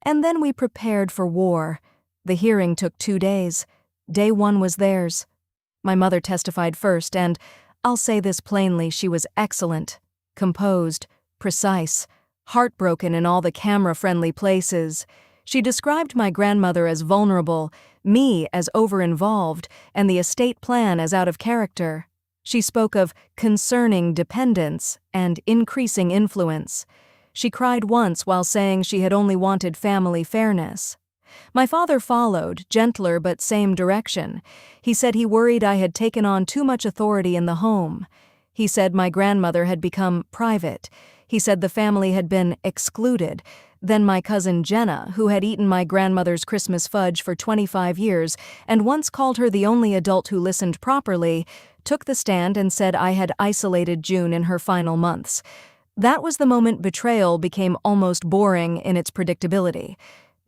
A: And then we prepared for war. The hearing took 2 days. Day 1 was theirs. My mother testified first, and I'll say this plainly, she was excellent, composed, precise, heartbroken in all the camera-friendly places. She described my grandmother as vulnerable, me as over-involved, and the estate plan as out of character. She spoke of concerning dependence and increasing influence. She cried once while saying she had only wanted family fairness. My father followed, gentler but same direction. He said he worried I had taken on too much authority in the home. He said my grandmother had become private. He said the family had been excluded, Then my cousin Jenna, who had eaten my grandmother's Christmas fudge for 25 years and once called her the only adult who listened properly, took the stand and said I had isolated June in her final months. That was the moment betrayal became almost boring in its predictability.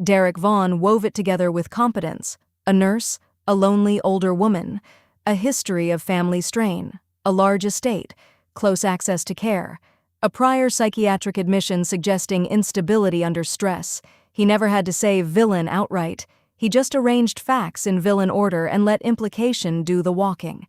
A: Derek Vaughn wove it together with competence: a nurse, a lonely older woman, a history of family strain, a large estate, close access to care, a prior psychiatric admission suggesting instability under stress. He never had to say villain outright. He just arranged facts in villain order and let implication do the walking.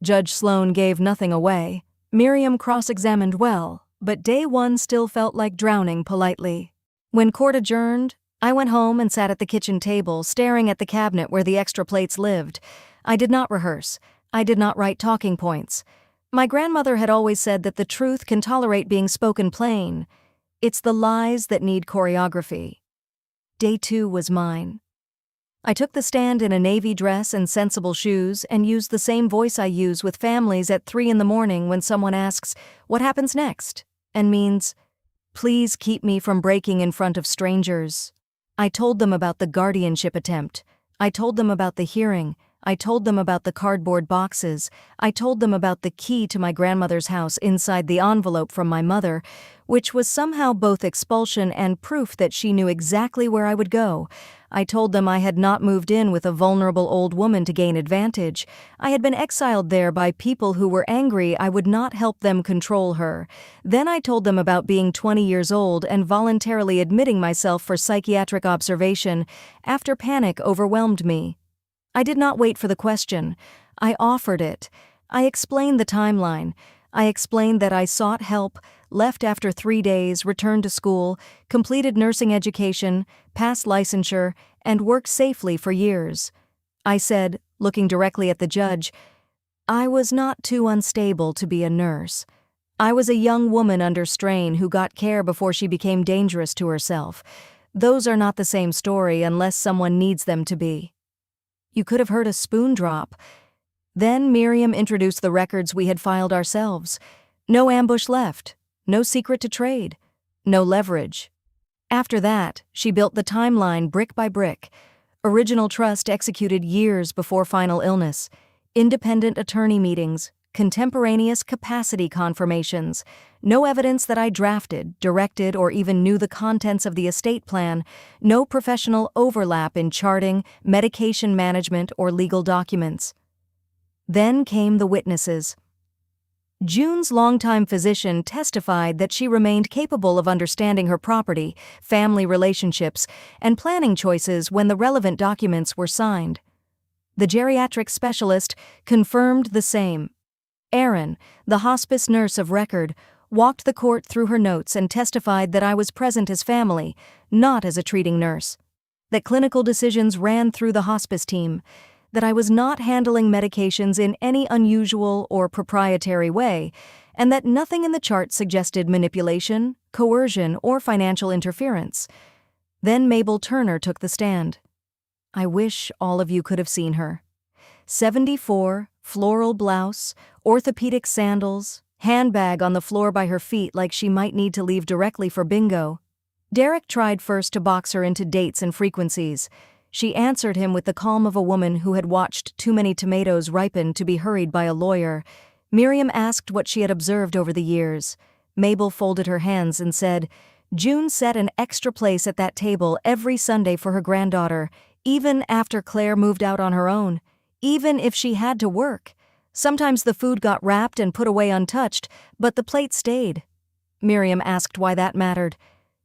A: Judge Sloan gave nothing away. Miriam cross-examined well, but day one still felt like drowning politely. When court adjourned, I went home and sat at the kitchen table, staring at the cabinet where the extra plates lived. I did not rehearse. I did not write talking points. My grandmother had always said that the truth can tolerate being spoken plain. It's the lies that need choreography. Day 2 was mine. I took the stand in a navy dress and sensible shoes and used the same voice I use with families at 3 in the morning when someone asks, "What happens next?" and means, "Please keep me from breaking in front of strangers." I told them about the guardianship attempt. I told them about the hearing. I told them about the cardboard boxes. I told them about the key to my grandmother's house inside the envelope from my mother, which was somehow both expulsion and proof that she knew exactly where I would go. I told them I had not moved in with a vulnerable old woman to gain advantage. I had been exiled there by people who were angry I would not help them control her. Then I told them about being 20 years old and voluntarily admitting myself for psychiatric observation after panic overwhelmed me. I did not wait for the question. I offered it. I explained the timeline. I explained that I sought help, left after 3 days, returned to school, completed nursing education, passed licensure, and worked safely for years. I said, looking directly at the judge, I was not too unstable to be a nurse. I was a young woman under strain who got care before she became dangerous to herself. Those are not the same story unless someone needs them to be. You could have heard a spoon drop. Then Miriam introduced the records we had filed ourselves. No ambush left, no secret to trade, no leverage. After that, she built the timeline brick by brick. Original trust executed years before final illness, independent attorney meetings, contemporaneous capacity confirmations, no evidence that I drafted, directed, or even knew the contents of the estate plan, no professional overlap in charting, medication management, or legal documents. Then came the witnesses. June's longtime physician testified that she remained capable of understanding her property, family relationships, and planning choices when the relevant documents were signed. The geriatric specialist confirmed the same. Erin, the hospice nurse of record, walked the court through her notes and testified that I was present as family, not as a treating nurse. That clinical decisions ran through the hospice team. That I was not handling medications in any unusual or proprietary way, and that nothing in the chart suggested manipulation, coercion, or financial interference. Then Mabel Turner took the stand. I wish all of you could have seen her. 74, floral blouse, orthopedic sandals, handbag on the floor by her feet like she might need to leave directly for bingo. Derek tried first to box her into dates and frequencies. She answered him with the calm of a woman who had watched too many tomatoes ripen to be hurried by a lawyer. Miriam asked what she had observed over the years. Mabel folded her hands and said, June set an extra place at that table every Sunday for her granddaughter, even after Claire moved out on her own, even if she had to work. Sometimes the food got wrapped and put away untouched, but the plate stayed. Miriam asked why that mattered.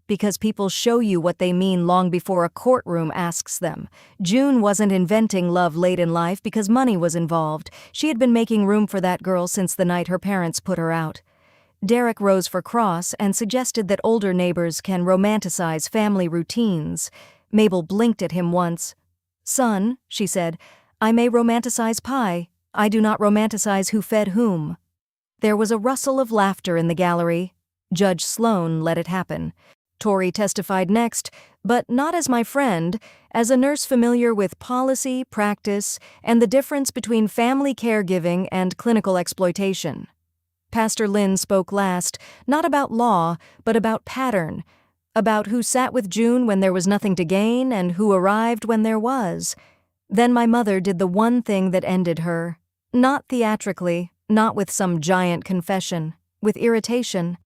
A: Because people show you what they mean long before a courtroom asks them. June wasn't inventing love late in life because money was involved. She had been making room for that girl since the night her parents put her out. Derek rose for cross and suggested that older neighbors can romanticize family routines. Mabel blinked at him once. Son, she said, I may romanticize pie. I do not romanticize who fed whom. There was a rustle of laughter in the gallery. Judge Sloan let it happen. Tori testified next, but not as my friend, as a nurse familiar with policy, practice, and the difference between family caregiving and clinical exploitation. Pastor Lynn spoke last, not about law, but about pattern. about who sat with June when there was nothing to gain and who arrived when there was. Then my mother did the one thing that ended her. Not theatrically, not with some giant confession, with irritation.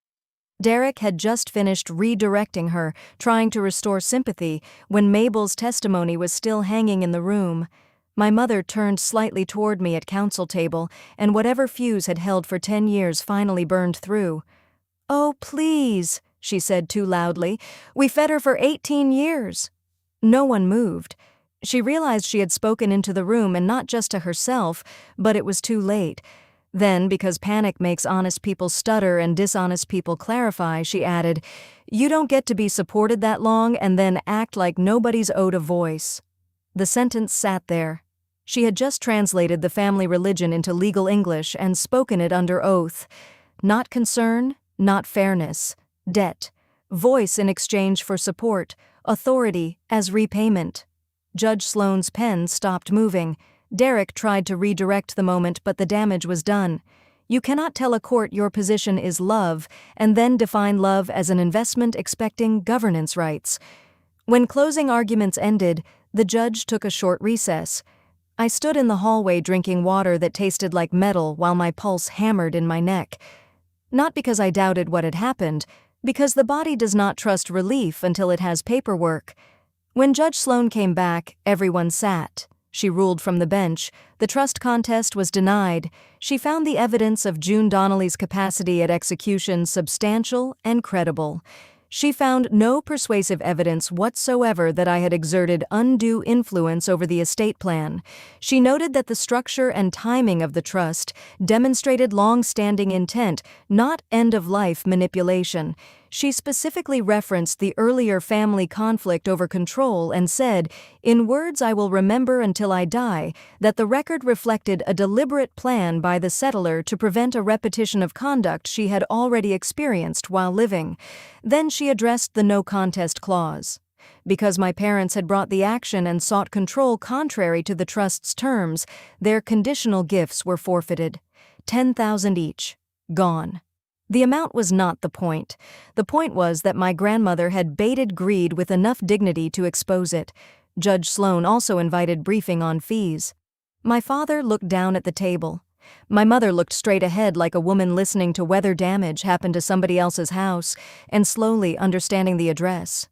A: Derek had just finished redirecting her, trying to restore sympathy, when Mabel's testimony was still hanging in the room. My mother turned slightly toward me at council table, and whatever fuse had held for 10 years finally burned through. "Oh, please," she said too loudly. "We fed her for 18 years." No one moved. She realized she had spoken into the room, and not just to herself, but it was too late. Then, because panic makes honest people stutter and dishonest people clarify, she added, "You don't get to be supported that long and then act like nobody's owed a voice." The sentence sat there. She had just translated the family religion into legal English and spoken it under oath. Not concern, not fairness. Debt. Voice in exchange for support. Authority as repayment. Judge Sloane's pen stopped moving. Derek tried to redirect the moment, but the damage was done. You cannot tell a court your position is love and then define love as an investment expecting governance rights. When closing arguments ended, the judge took a short recess. I stood in the hallway drinking water that tasted like metal while my pulse hammered in my neck. Not because I doubted what had happened, because the body does not trust relief until it has paperwork. When Judge Sloane came back, everyone sat. She ruled from the bench. The trust contest was denied. She found the evidence of June Donnelly's capacity at execution substantial and credible. She found no persuasive evidence whatsoever that I had exerted undue influence over the estate plan. She noted that the structure and timing of the trust demonstrated long-standing intent, not end-of-life manipulation. She specifically referenced the earlier family conflict over control and said, "In words I will remember until I die," that the record reflected a deliberate plan by the settler to prevent a repetition of conduct she had already experienced while living. Then she addressed the no contest clause. Because my parents had brought the action and sought control contrary to the trust's terms, their conditional gifts were forfeited. 10,000 each. Gone. The amount was not the point. The point was that my grandmother had baited greed with enough dignity to expose it. Judge Sloane also invited briefing on fees. My father looked down at the table. My mother looked straight ahead like a woman listening to whether damage happened to somebody else's house, and slowly understanding the address.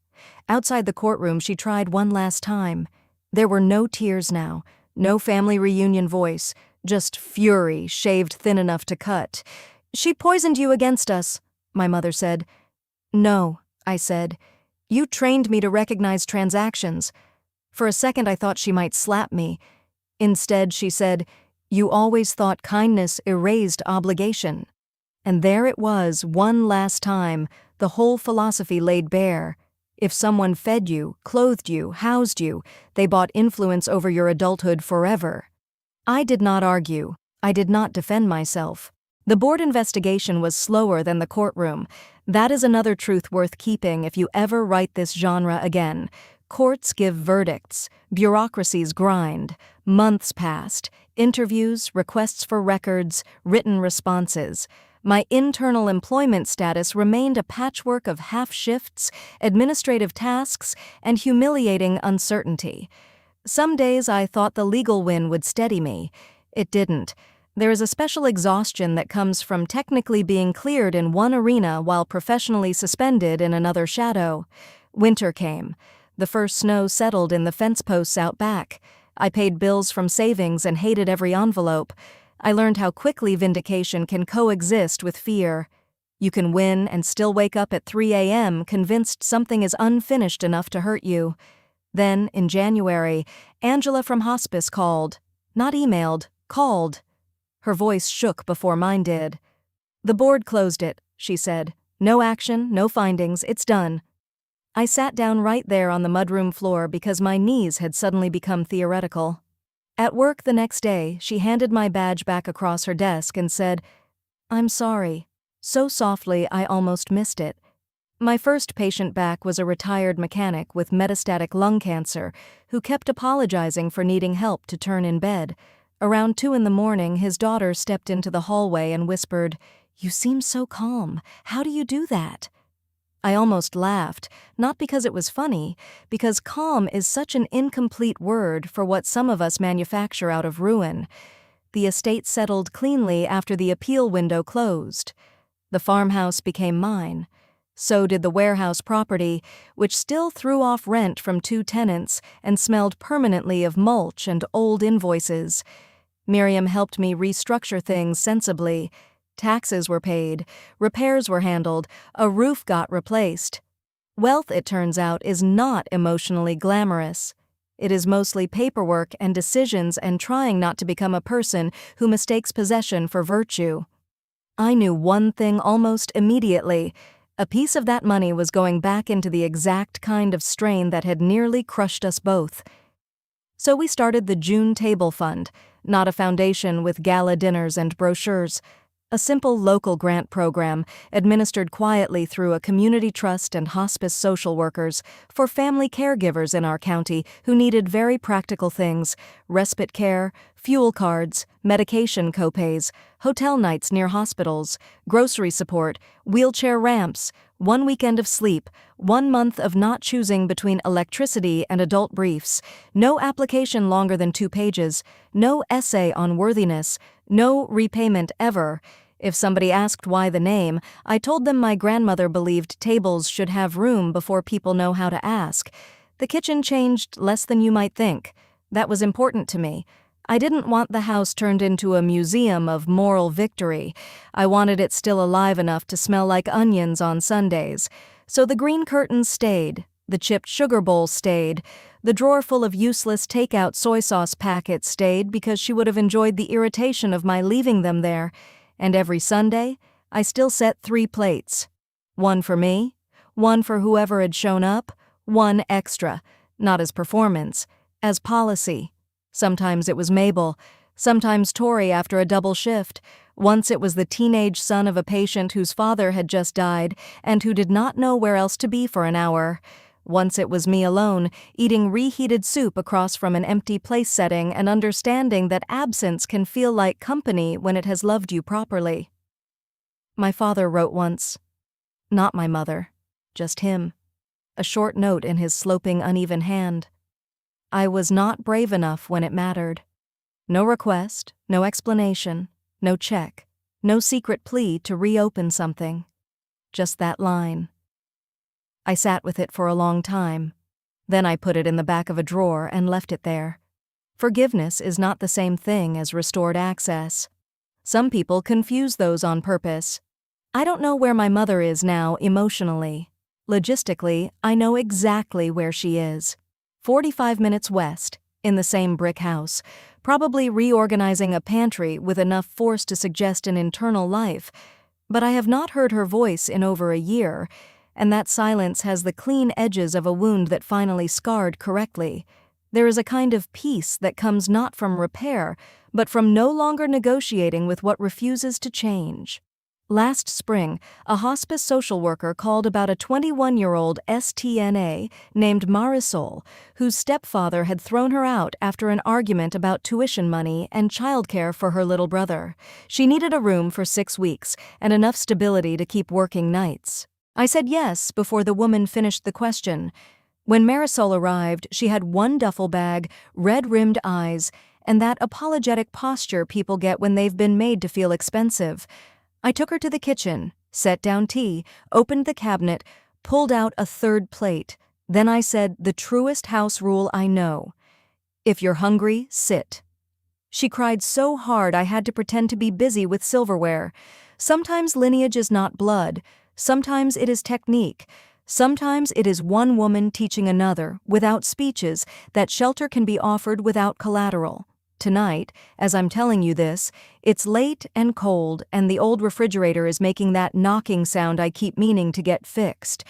A: Outside the courtroom, she tried one last time. There were no tears now, no family reunion voice, just fury shaved thin enough to cut. "She poisoned you against us," my mother said. "No," I said. "You trained me to recognize transactions." For a second I thought she might slap me. Instead, she said, "You always thought kindness erased obligation." And there it was, one last time, the whole philosophy laid bare. If someone fed you, clothed you, housed you, they bought influence over your adulthood forever. I did not argue. I did not defend myself. The board investigation was slower than the courtroom. That is another truth worth keeping if you ever write this genre again. Courts give verdicts. Bureaucracies grind. Months passed. Interviews, requests for records, written responses. My internal employment status remained a patchwork of half shifts, administrative tasks, and humiliating uncertainty. Some days I thought the legal win would steady me. It didn't. There is a special exhaustion that comes from technically being cleared in one arena while professionally suspended in another shadow. Winter came. The first snow settled in the fence posts out back. I paid bills from savings and hated every envelope. I learned how quickly vindication can coexist with fear. You can win and still wake up at 3 a.m. convinced something is unfinished enough to hurt you. Then, in January, Angela from hospice called. Not emailed, called. Her voice shook before mine did. "The board closed it," she said. "No action, no findings, it's done." I sat down right there on the mudroom floor because my knees had suddenly become theoretical. At work the next day, she handed my badge back across her desk and said, "I'm sorry." So softly I almost missed it. My first patient back was a retired mechanic with metastatic lung cancer who kept apologizing for needing help to turn in bed. Around 2 a.m, his daughter stepped into the hallway and whispered, "You seem so calm. How do you do that?" I almost laughed, not because it was funny, because calm is such an incomplete word for what some of us manufacture out of ruin. The estate settled cleanly after the appeal window closed. The farmhouse became mine. So did the warehouse property, which still threw off rent from 2 tenants and smelled permanently of mulch and old invoices. Miriam helped me restructure things sensibly. Taxes were paid, repairs were handled, a roof got replaced. Wealth, it turns out, is not emotionally glamorous. It is mostly paperwork and decisions and trying not to become a person who mistakes possession for virtue. I knew one thing almost immediately. A piece of that money was going back into the exact kind of strain that had nearly crushed us both. So we started the June Table Fund, not a foundation with gala dinners and brochures. A simple local grant program, administered quietly through a community trust and hospice social workers, for family caregivers in our county who needed very practical things: respite care, fuel cards, medication copays, hotel nights near hospitals, grocery support, wheelchair ramps, 1 weekend of sleep, 1 month of not choosing between electricity and adult briefs, no application longer than 2 pages, no essay on worthiness, no repayment ever. If somebody asked why the name, I told them my grandmother believed tables should have room before people know how to ask. The kitchen changed less than you might think. That was important to me. I didn't want the house turned into a museum of moral victory. I wanted it still alive enough to smell like onions on Sundays. So the green curtains stayed, the chipped sugar bowl stayed, the drawer full of useless takeout soy sauce packets stayed because she would have enjoyed the irritation of my leaving them there. And every Sunday, I still set 3 plates. 1 for me, 1 for whoever had shown up, 1 extra, not as performance, as policy. Sometimes it was Mabel, sometimes Tori after a double shift. Once it was the teenage son of a patient whose father had just died and who did not know where else to be for an hour. Once it was me alone, eating reheated soup across from an empty place setting and understanding that absence can feel like company when it has loved you properly. My father wrote once. Not my mother, just him. A short note in his sloping, uneven hand. I was not brave enough when it mattered. No request, no explanation, no check, no secret plea to reopen something. Just that line. I sat with it for a long time. Then I put it in the back of a drawer and left it there. Forgiveness is not the same thing as restored access. Some people confuse those on purpose. I don't know where my mother is now emotionally. Logistically, I know exactly where she is. 45 minutes west, in the same brick house, probably reorganizing a pantry with enough force to suggest an internal life. But I have not heard her voice in over a year, and that silence has the clean edges of a wound that finally scarred correctly. There is a kind of peace that comes not from repair, but from no longer negotiating with what refuses to change. Last spring, a hospice social worker called about a 21-year-old STNA named Marisol, whose stepfather had thrown her out after an argument about tuition money and childcare for her little brother. She needed a room for 6 weeks and enough stability to keep working nights. I said yes before the woman finished the question. When Marisol arrived, she had 1 duffel bag, red-rimmed eyes, and that apologetic posture people get when they've been made to feel expensive. I took her to the kitchen, set down tea, opened the cabinet, pulled out a 3rd plate. Then I said the truest house rule I know. If you're hungry, sit. She cried so hard I had to pretend to be busy with silverware. Sometimes lineage is not blood. Sometimes it is technique. Sometimes it is one woman teaching another, without speeches, that shelter can be offered without collateral. Tonight, as I'm telling you this, it's late and cold, and the old refrigerator is making that knocking sound I keep meaning to get fixed.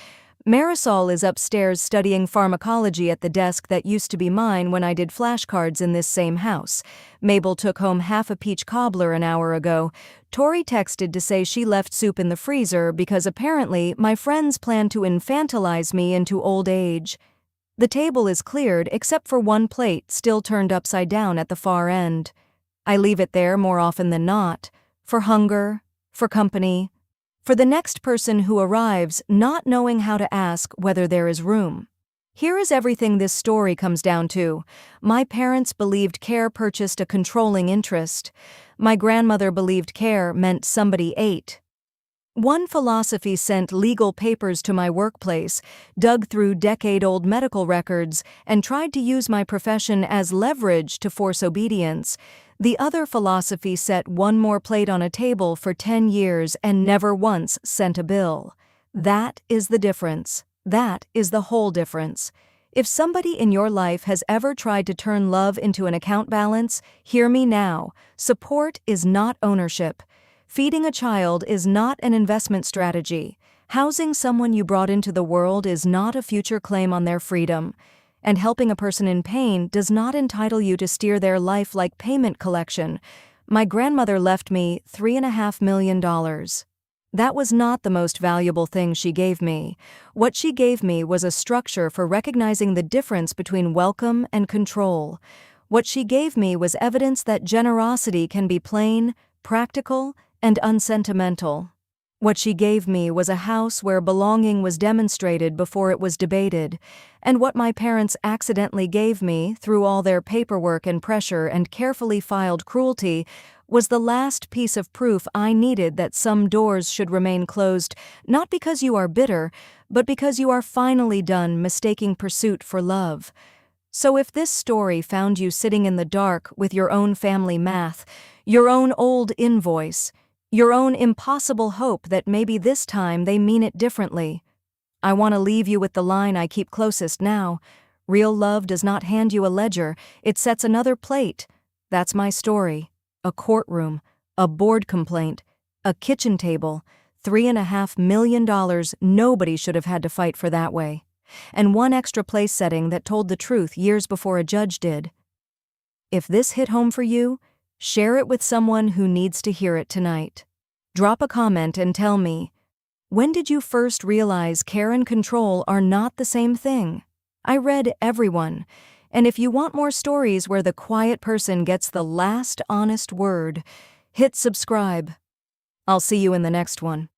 A: Marisol is upstairs studying pharmacology at the desk that used to be mine when I did flashcards in this same house. Mabel took home half a peach cobbler an hour ago. Tori texted to say she left soup in the freezer because apparently my friends plan to infantilize me into old age. The table is cleared except for 1 plate still turned upside down at the far end. I leave it there more often than not, for hunger, for company, For the next person who arrives not knowing how to ask whether there is room. Here is everything this story comes down to. My parents believed care purchased a controlling interest. My grandmother believed care meant somebody ate. One philosophy sent legal papers to my workplace, dug through decade-old medical records, and tried to use my profession as leverage to force obedience. The other philosophy set one more plate on a table for 10 years and never once sent a bill. That is the difference. That is the whole difference. If somebody in your life has ever tried to turn love into an account balance, hear me now. Support is not ownership. Feeding a child is not an investment strategy. Housing someone you brought into the world is not a future claim on their freedom. And helping a person in pain does not entitle you to steer their life like payment collection. My grandmother left me $3.5 million. That was not the most valuable thing she gave me. What she gave me was a structure for recognizing the difference between welcome and control. What she gave me was evidence that generosity can be plain, practical, and unsentimental. What she gave me was a house where belonging was demonstrated before it was debated, and what my parents accidentally gave me, through all their paperwork and pressure and carefully filed cruelty, was the last piece of proof I needed that some doors should remain closed, not because you are bitter, but because you are finally done mistaking pursuit for love. So if this story found you sitting in the dark with your own family math, your own old invoice, your own impossible hope that maybe this time they mean it differently, I want to leave you with the line I keep closest now. Real love does not hand you a ledger, it sets another plate. That's my story. A courtroom, a board complaint, a kitchen table, $3.5 million. Nobody should have had to fight for that way. And one extra place setting that told the truth years before a judge did. If this hit home for you, share it with someone who needs to hear it tonight. Drop a comment and tell me, when did you first realize care and control are not the same thing? I read everyone, and if you want more stories where the quiet person gets the last honest word, hit subscribe. I'll see you in the next one.